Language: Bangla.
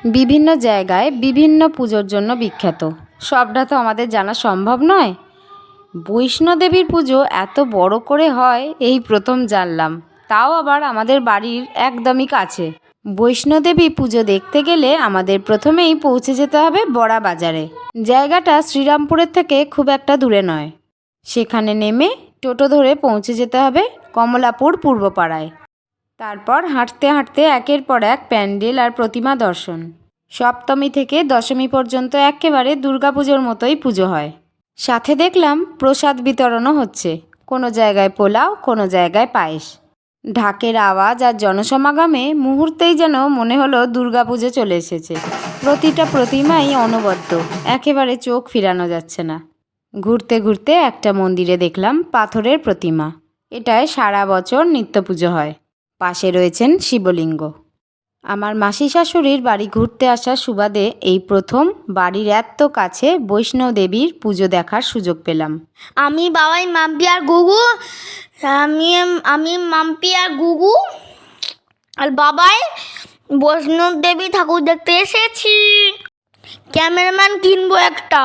বিভিন্ন জায়গায় বিভিন্ন পুজোর জন্য বিখ্যাত, সবটা তো আমাদের জানা সম্ভব নয়। বৈষ্ণোদেবীর পুজো এত বড় করে হয় এই প্রথম জানলাম, তাও আবার আমাদের বাড়ির একদমই কাছে। বৈষ্ণোদেবী পুজো দেখতে গেলে আমাদের প্রথমেই পৌঁছে যেতে হবে বড়া বাজারে। জায়গাটা শ্রীরামপুরের থেকে খুব একটা দূরে নয়। সেখানে নেমে টোটো ধরে পৌঁছে যেতে হবে কমলাপুর পূর্বপাড়ায়। তারপর হাঁটতে হাঁটতে একের পর এক প্যান্ডেল আর প্রতিমা দর্শন। সপ্তমী থেকে দশমী পর্যন্ত একেবারে দুর্গাপুজোর মতোই পুজো হয়। সাথে দেখলাম প্রসাদ বিতরণও হচ্ছে, কোনো জায়গায় পোলাও, কোনো জায়গায় পায়েস। ঢাকের আওয়াজ আর জনসমাগমে মুহূর্তেই যেন মনে হলো দুর্গাপুজো চলে এসেছে। প্রতিটা প্রতিমাই অনবদ্য, একেবারে চোখ ফিরানো যাচ্ছে না। ঘুরতে ঘুরতে একটা মন্দিরে দেখলাম পাথরের প্রতিমা। এটায় সারা বছর নিত্য পুজো হয়। পাশে রয়েছেন শিবলিঙ্গ। আমার মাসি শাশুড়ির বাড়ি ঘুরতে আসার সুবাদে এই প্রথম বাড়ির এত কাছে বৈষ্ণোদেবীর পুজো দেখার সুযোগ পেলাম। আমি বাবাই মাম্পি আর গুগু, আমি আমি মাম্পি আর গুগু আর বাবাই বৈষ্ণব দেবী ঠাকুর দেখতে এসেছি। ক্যামেরাম্যান কিনবো একটা,